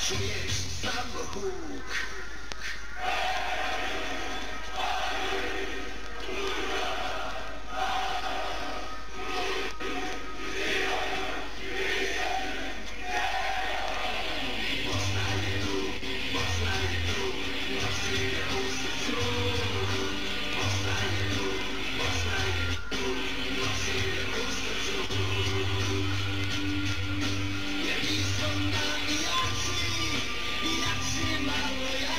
Czujesz samochód. Ja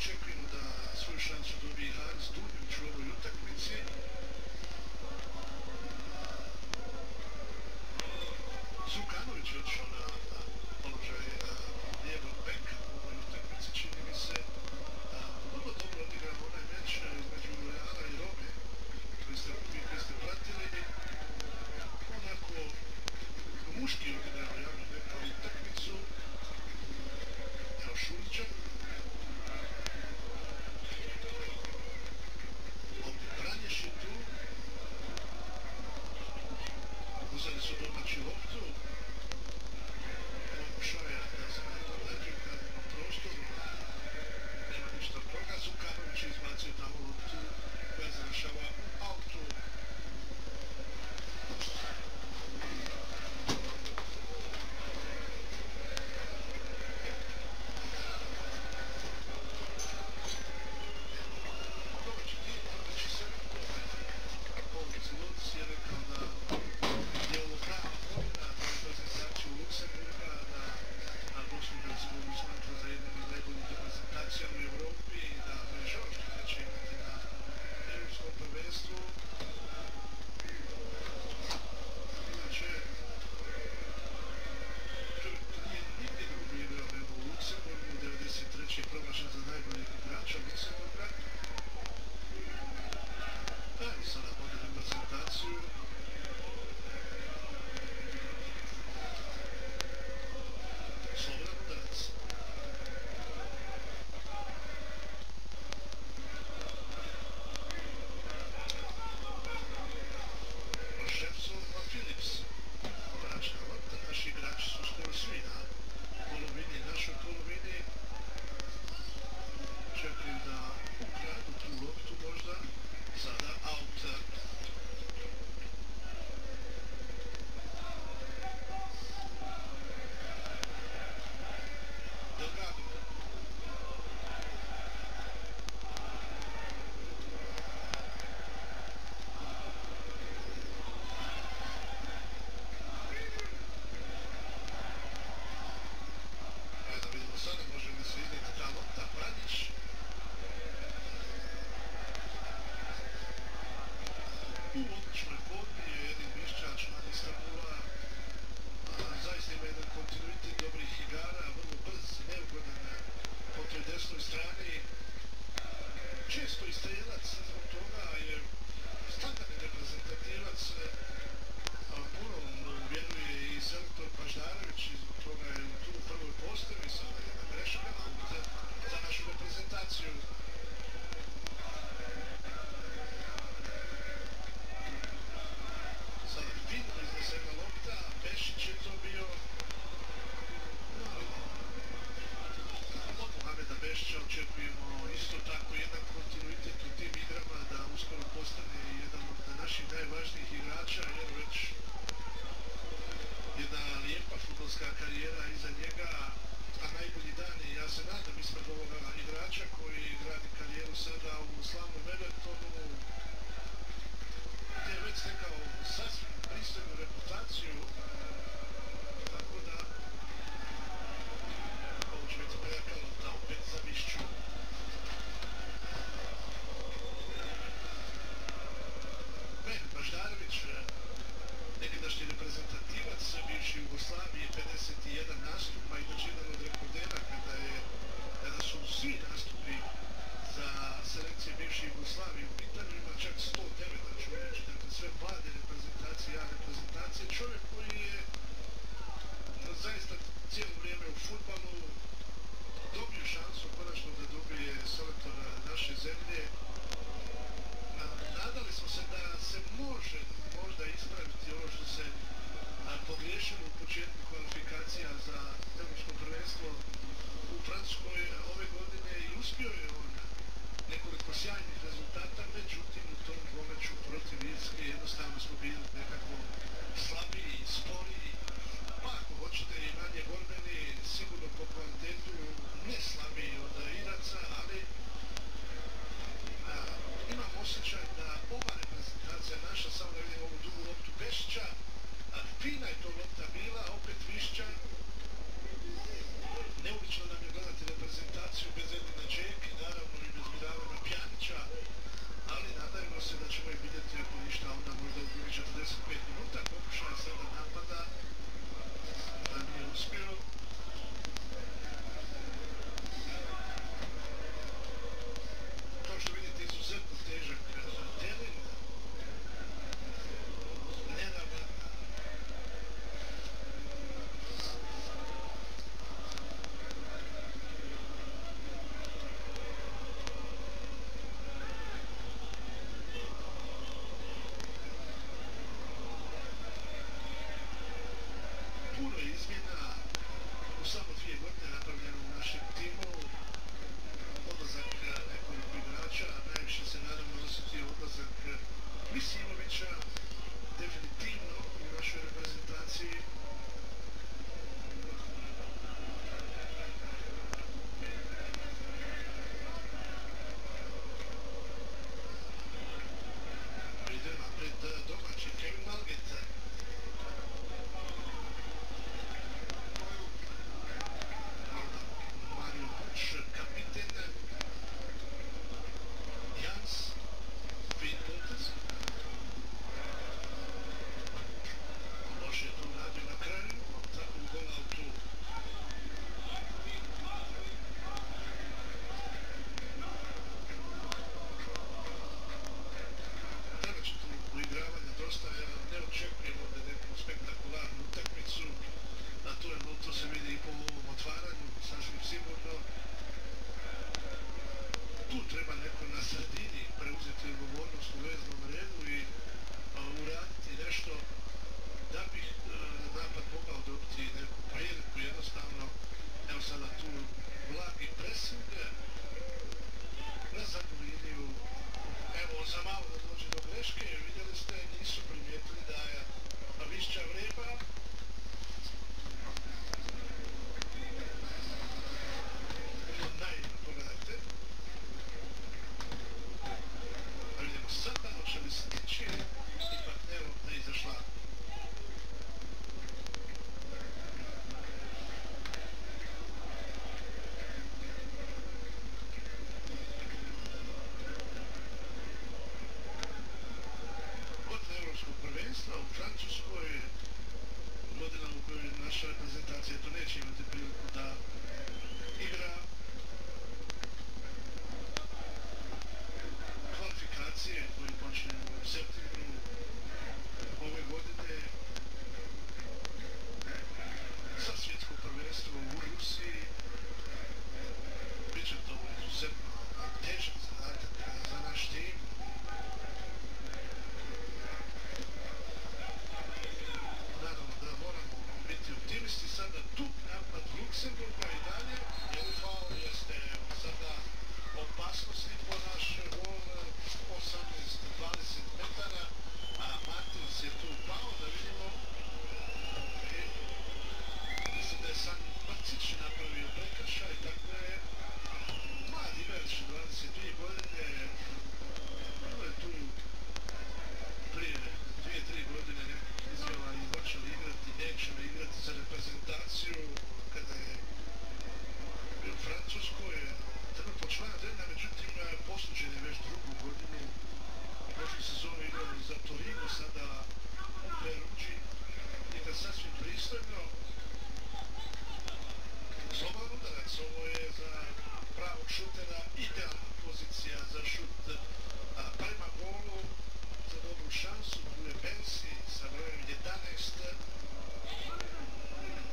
očekujemo da svoju šansu dobije i Hans Dunjuć u ovoj utakmici. Zukanović je otišao na položaj lijevog beka u ovoj utakmici, čini mi se. Vrlo dobro odigrao onaj meč između Reala i Rome koji ste pratili. Onako muški odigrao, ja bih rekao, utakmicu. Evo Šurića. Ovdje Branješ je tu. Uzeli su domaći loptu. Pokušao je da se nekako leđe u kaznenom prostoru. Nema ništa od toga. Zukanović je izbacio tamo loptu koja završava u autu. Domaći tim, domaći Selektor, Paul Ciloc je rekao da je ovo prava pobjeda za reprezentaciju Luksemburga, da Bosnu i Hercegovinu smatra za jednom od najboljih reprezentacija u Evropi i da je žao što neće imati na Europskom prvenstvu. Inače, čovjek nije nigdje drugo igrao nego u Luksemburgu, u 93. je proglašen za najboljeg igrača Luksemburga. Evo sada vodi reprezentaciju. Slobodan udarac. Šefsov Philips. Vraćna lopta. Naši igrači su skoro svi na polovini, našoj polovini. Čekaju da ukradu tu loptu možda. Sada out. Delgado. Da vidimo sada, može li se iznijeti ta lopta. Branjić. U odličnoj formi je Edin Miščan, član Istanbula. Zaista ima jedan kontinuitet dobrih igara, vrlo brz, neugodan po toj desnoj strani. Često i strelac, zbog toga je standardni reprezentativac. Puno uvjeruje i selektor Paždarević i zbog toga je tu u prvoj postavi. Sada jedna greška, za našu reprezentaciju. Sada fino iznesena lopta, Pešić je to bio. Od Mohameda Bešića očekujemo isto tako jedan kontinuitet u tim igrama, da uskoro postane jedan od naših najvažnijih igrača, jer već jedna lijepa fudbalska karijera iza njega, a najbolji dani, ja se nadam, ispred ovoga igrača koji gradi karijeru sada u slavnom Evertonu, gdje je već stekao sasvim pristojnu reputaciju, tako da ovo će biti prejaka lopta opet za Mišću. Baždarević, nekadašnji reprezentativac bivši Jugoslavije, 51 nastupa, inače jedan od rekordera kada su svi nastupi preuzeti odgovornost u veznom redu i uraditi nešto da bi napad mogao dobiti neku priliku. Jednostavno, evo sada tu blagi pressing na zadnju liniju. Evo, za malo da dođe do greške, vidjeli ste, nisu primijetili da je Višća vreba. Naivno, pogledajte. Vidimo sada, hoće li se tići, ipak ne izašla. Prvenstva u Francuskoj, godina u kojoj naša reprezentacija to neće imati priliku da igra kvalifikacije koje počne u septembru ove godine sa svjetsko prvenstvo u Rusiji. Biće to izuzetno težak zadatak za naš tim. Optimisti sada dug napad Luksemburga i dalje, jer faul jeste sada opasnosti po naš gol 18-20 metara, a Martins je tu pao, da vidimo. Mislim da je sam Brcić napravio prekršaj, dakle, mlad igrač, 22 godine, bilo je tu prije 2-3 godine nekog izjava i hoće li igrati, neće li igrati za reprezentaciju kada je bio u Francuskoj. Trenutno člana trena, međutim, posuđen je već drugu godinu. Prošlu sezonu igrali za Torino, sada u Peruđi. Igra sasvim pristojno. Slobodan udarac, ovo je za pravog šutera idealna pozicija za šut prema golu. Za dobru šansu, tu je Bensi sa brojem 11.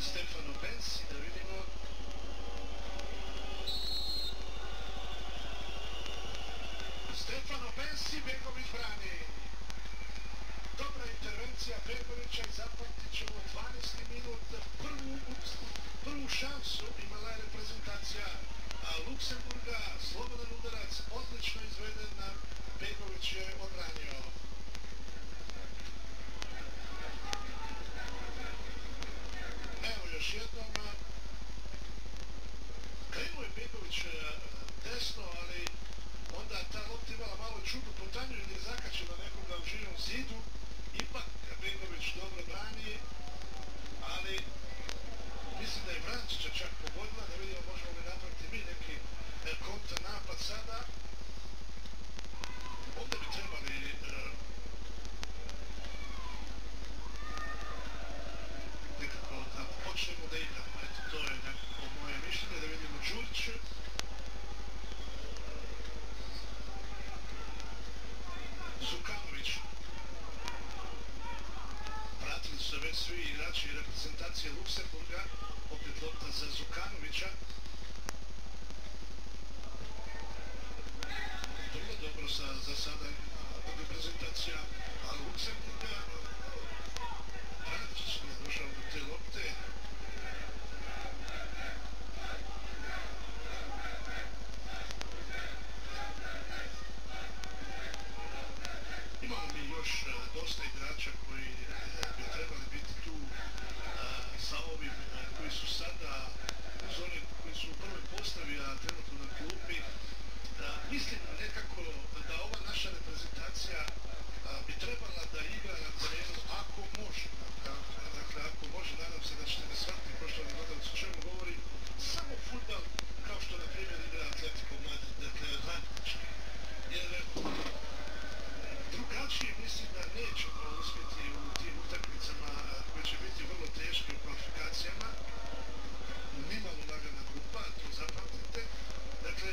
Stefano Bensi, da vidimo. Stefano Bensi, Begović brani. Dobra intervencija Begovića i zapamtit ćemo 12. minut. Prvu šansu imala je reprezentacija Luksemburga. Slobodan udarac, odlično izveden. Begović je odbranio. Evo još jednom. Krenuo je Begović desno, ali onda ta lopta imala malo čudnu putanju ili je zakačila nekoga u živom zidu. Ipak Begović dobro brani, ali mislim da je Vrančića čak pogodila, da vidimo možemo li napraviti mi neki kontra napad sada. Ovdje bi trebali nekako da počnemo da igramo. Eto, to je nekako moje mišljenje, da vidimo Đurić. Zukanović. Vratili su se već svi igrači reprezentacije Luksemburga. Opet lopta za Zukanovića. Vrlo dobro za sada reprezentacija Luksemburga. Vrančić nije došao do te lopte. Imamo mi još dosta igrača koji bi trebali biti tu sa ovim koji su sada uz one koji su u prvoj postavi, a trenutno na klupi. Mislim nekako da ova naša reprezentacija bi trebala da igra na terenu ako može. Dakle, ako može, nadam se da ćete me shvatiti, poštovani gledalci, o čemu govorim. Samo fudbal, kao što na primjer igra Atletico Madrid, dakle, radnički. Jer drugačije mislim da nećemo uspjeti u tim utakmicama koje će biti vrlo teške u kvalifikacijama. Nimalo lagana grupa, to zapamtite. Dakle,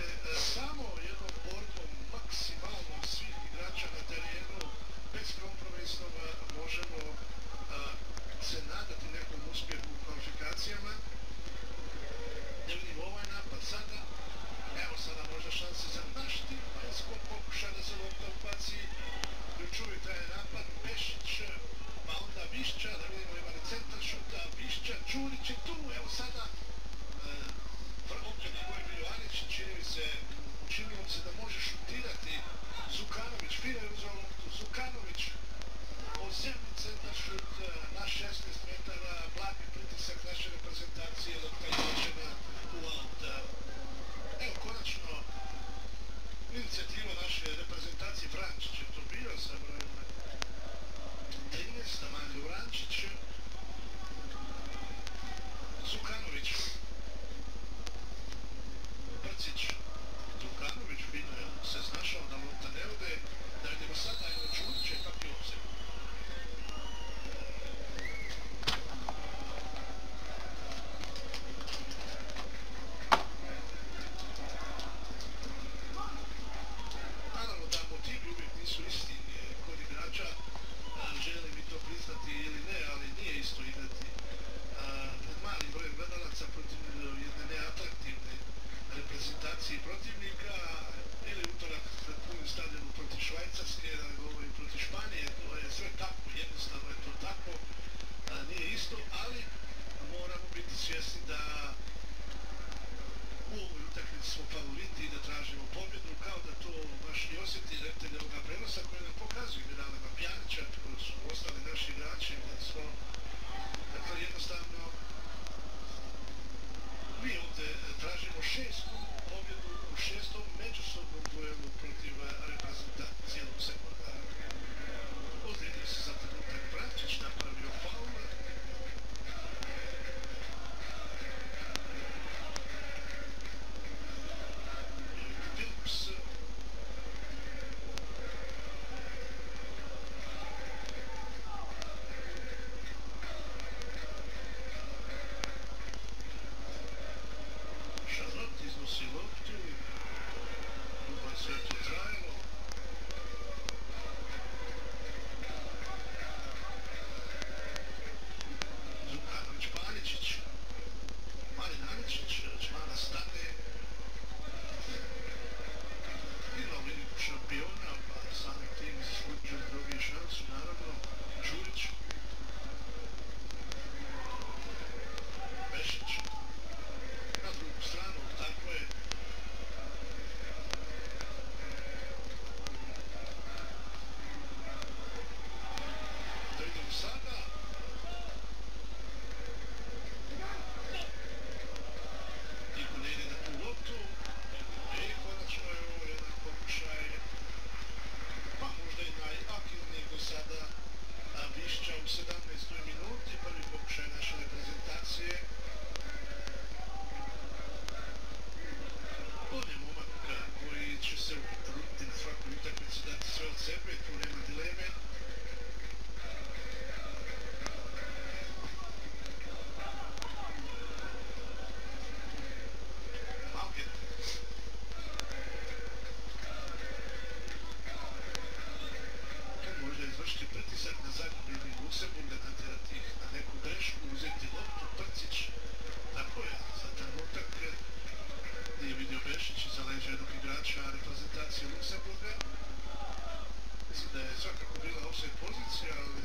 offside pozicija, ali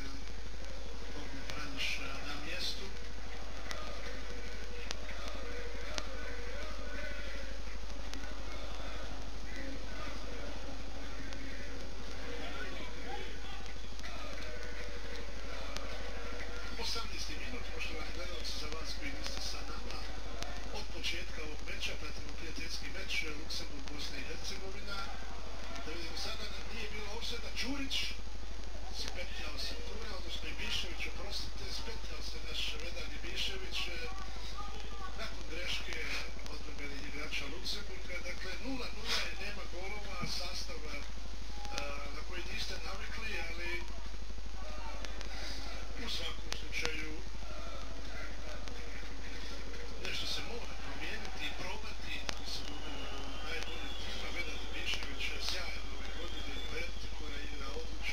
Bogdan braniš na mjestu. Minut, poštovani gledalci, za vas koji niste sa nama, od početka ovog meča pratimo prijateljski meč Luksemburg, Bosna i Hercegovina. Da vidimo sada da nije bilo ofsajda. Đurić spetljao se Ture, odnosno Ibišević, oprostite, spetljao se naš Vedran Ibišević nakon greške odbrbenih igrača Luksemburga. Dakle, 0-0 je, nema golova, sastav na koji niste navikli, ali u svakom slučaju nešto se mora promijeniti i probati. Tu se gledaju najbolji tima. Vedran Ibišević sjajan ove godine, Berti koja igra odlično.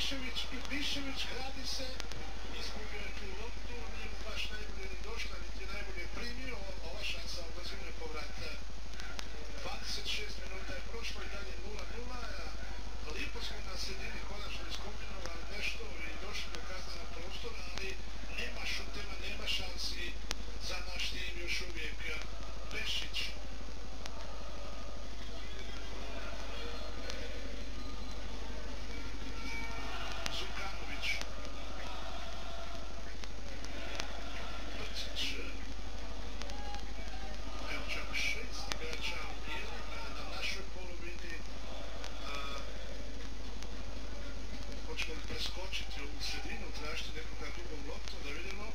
Bišević gradi se, izgubio je tu loptu, nije mu baš najbolje ni došla, niti najbolje primio, ova šansa odlazivne povrata. 26 minuta je prošlo i dalje 0-0, lipo smo na sredini konačno iskombinirali nešto i došli do kaznenog prostora, ali nema šuteva, nema šansi za naš tim još uvijek. Pešić. Zukanović. Brcić. Evo čak 6 igrača u bijelim na našoj polovini. Hoćemo li preskočiti ovu sredinu, tražiti nekoga dugom loptu, da vidimo.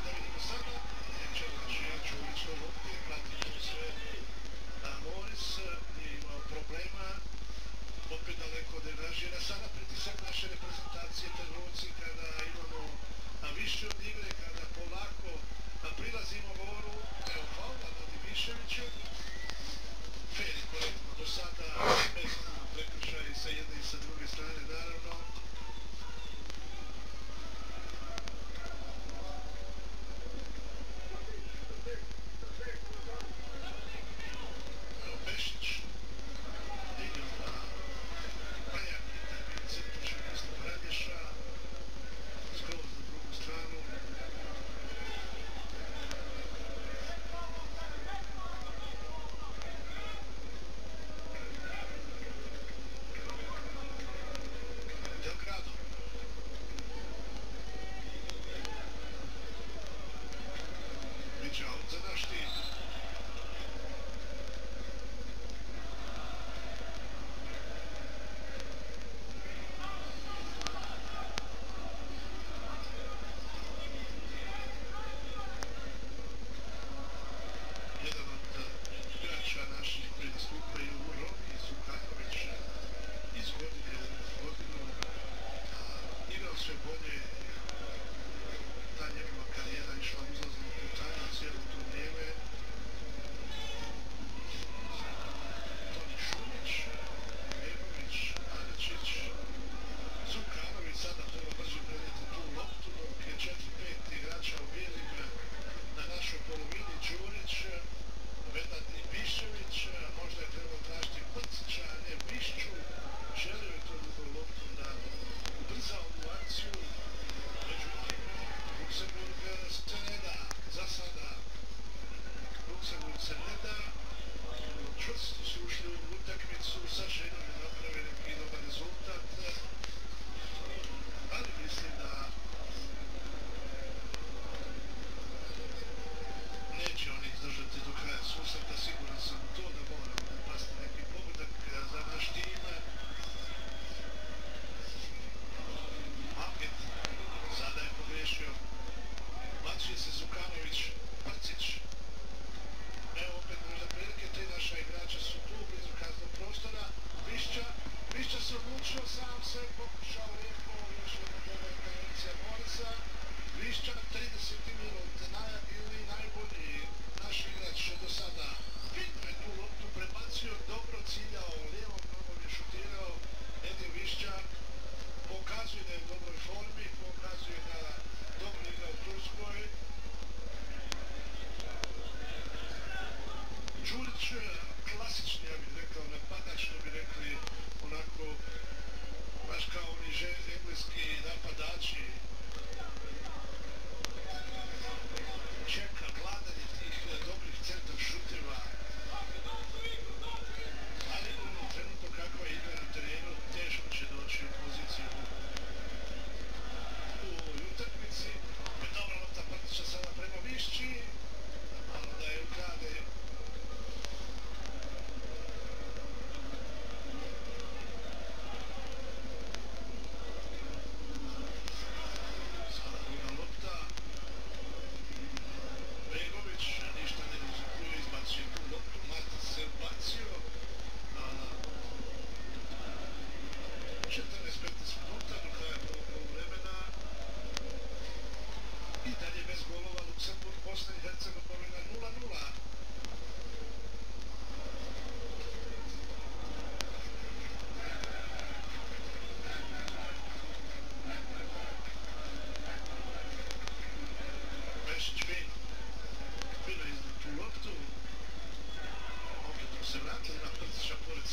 Da vidimo sada, neće znači jaču ulično loptu, pratit ću sve. Moris nije imao problema, opet daleko od degražira. Sada pritisak naše reprezentacije, trenuci kada imamo više od igre, kada polako prilazimo govoru. Evo faula na Diviševiću. Fair i korektno do sada, bez prekršaja i sa jedne i sa druge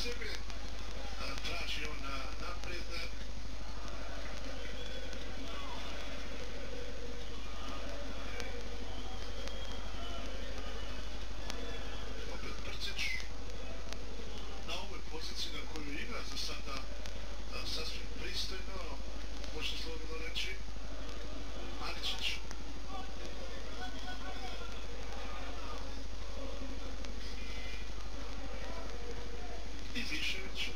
sebe, traži on napred. Opet Prcić na ovoj poziciji na kojoj igra za sada sasvim pristojno, može slobodno reći. Aličić. I Višević.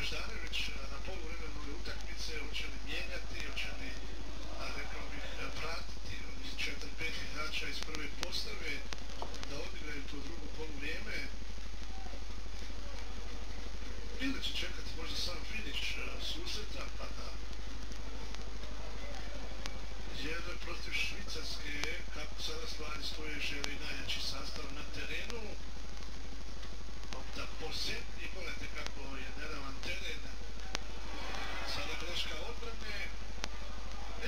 Boždanović na poluvremenu ove utakmice, hoće li mijenjati, hoće li, rekao bih, vratiti onih 4-5 igrača iz prve postave da odigraju to drugo poluvrijeme, ili će čekati možda sam finiš susreta pa da, jer protiv Švicarske, kako sada stvari stoje, želi najjači sastav na terenu, da posebni, pogledajte kako je neravan teren, sada greška odbrane,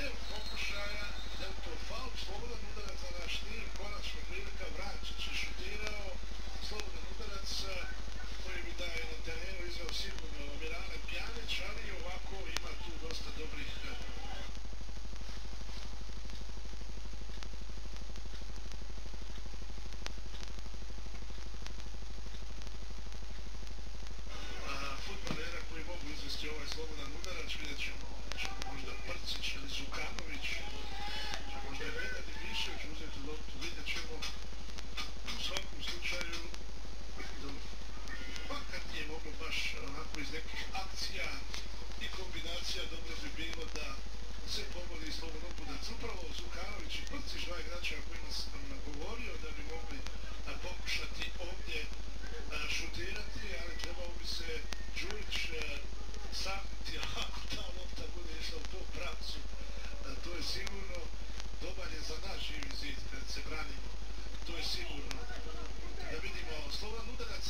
evo pokušaja, da je to faul, slobodan udarac za naš tim, konačno prilika, Vrančić je šutirao, slobodan udarac koji bi daje na terenu izveo sigurno Mirane Pjanić, ali ovako ima tu dosta dobrih fudbalera koji mogu izvesti ovaj slobodan udarac, vidjet ćemo možda Prcić ili Zukanović, možda je Vedad i Mišević uzeti loptu, vidjet ćemo u svakom slučaju, makar nije moglo baš onako iz nekih akcija i kombinacija, dobro bi bilo da se pogodi slobodan udarac. Upravo Zukanović i Prcić, dva igrača o kojima sam govorio da bi mogli pokušati ovdje šutirati, ali trebao bi se Đurić sakriti, ako ta lopta bude išla u tom pravcu, to je sigurno dobar je za naš živi zid kad se branimo, to je sigurno. Da vidimo, slobodan udarac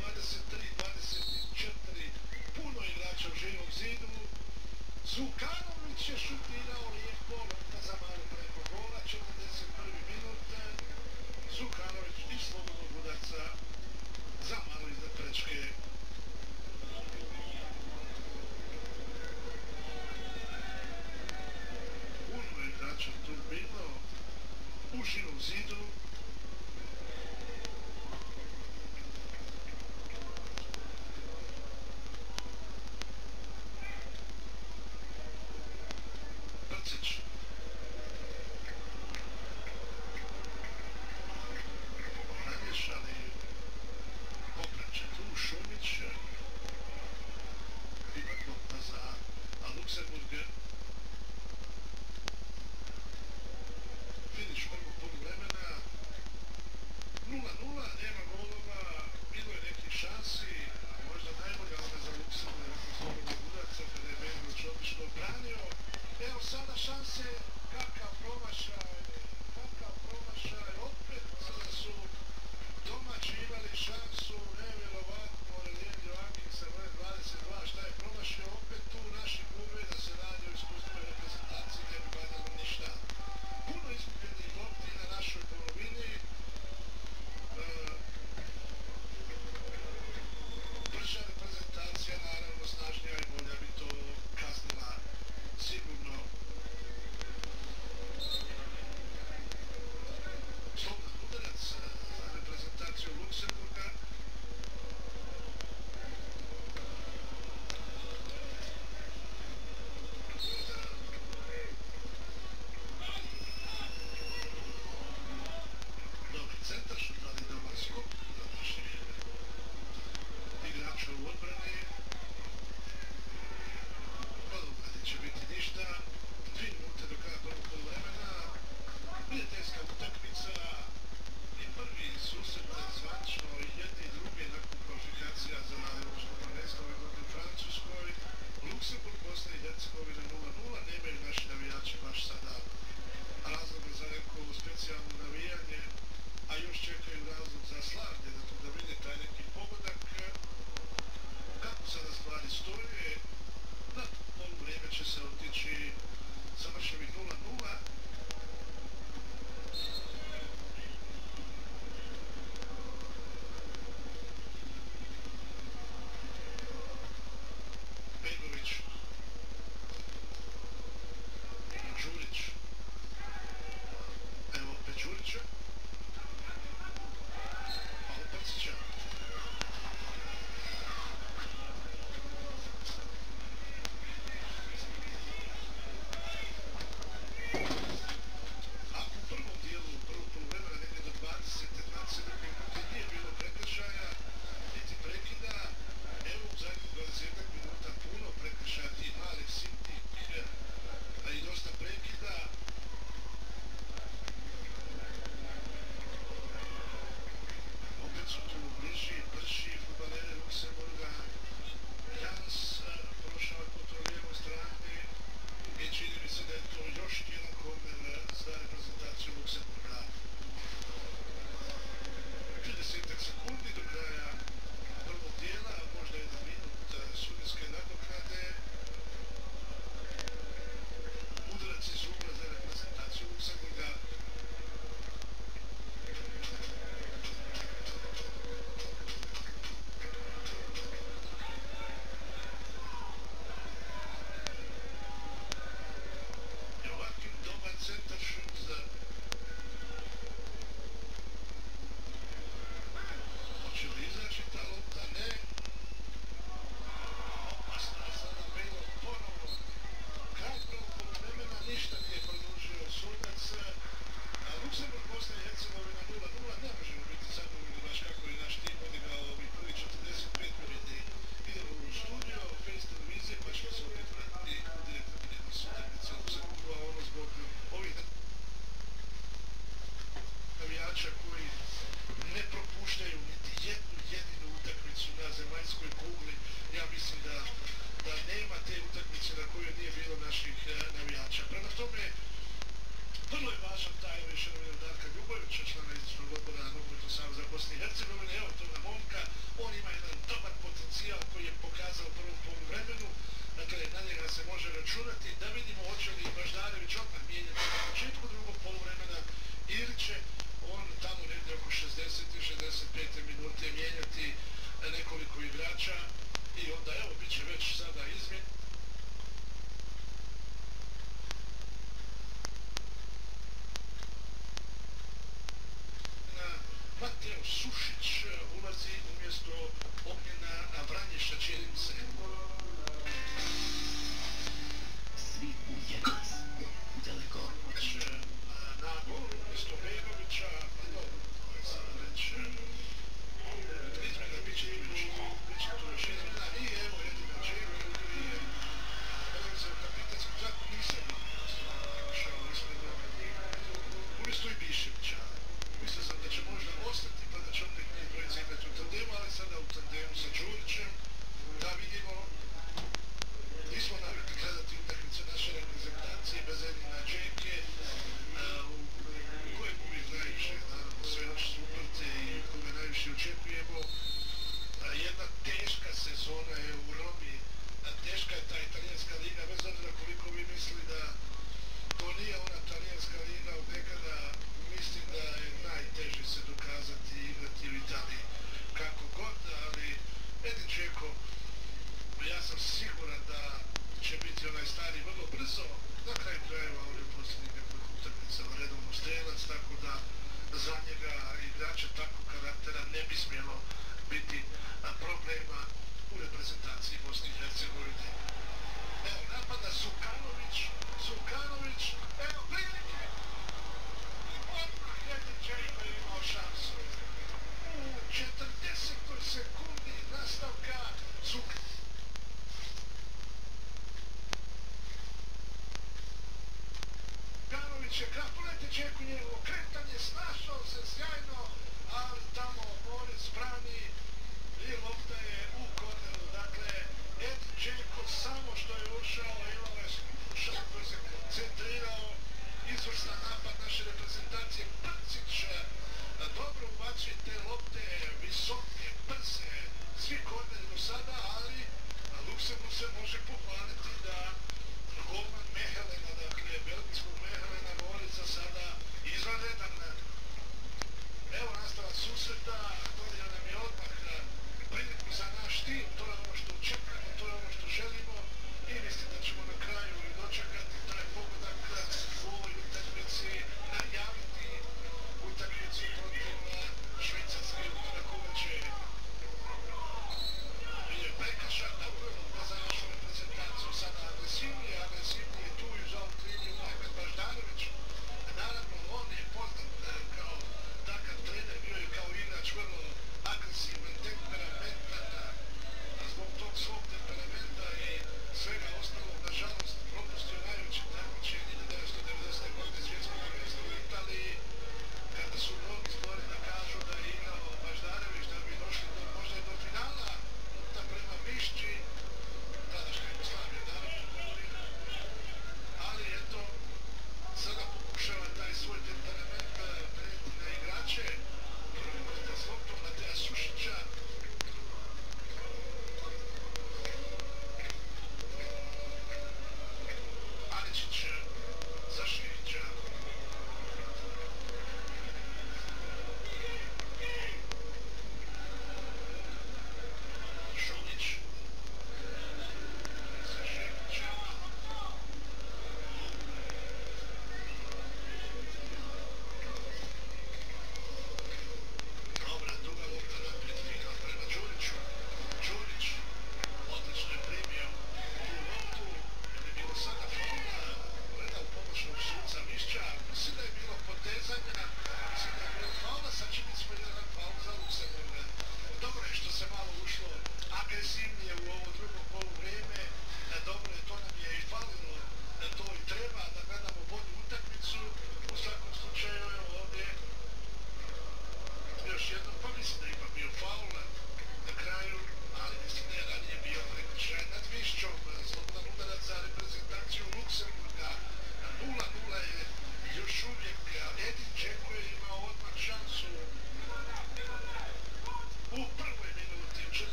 23-24, puno igrača u živom zidu, Zukanović je šutirao lijepo, lopta za malo preko gola, 41. minut, morate mijenjati nekoliko igrača i onda evo bit će već sada izmjen. Mateo Sušić ulazi umjesto Ognjena Vranješa, čini mi se. Svi u jedan. Daleko. Na gol umjesto Begovića, pa dobro, to je sada već izmjena, bit će tu još izmjena i evo jedina Džeko koji je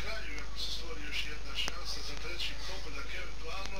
kraju, ako se stvori još jedna šansa za treći pogodak eventualno,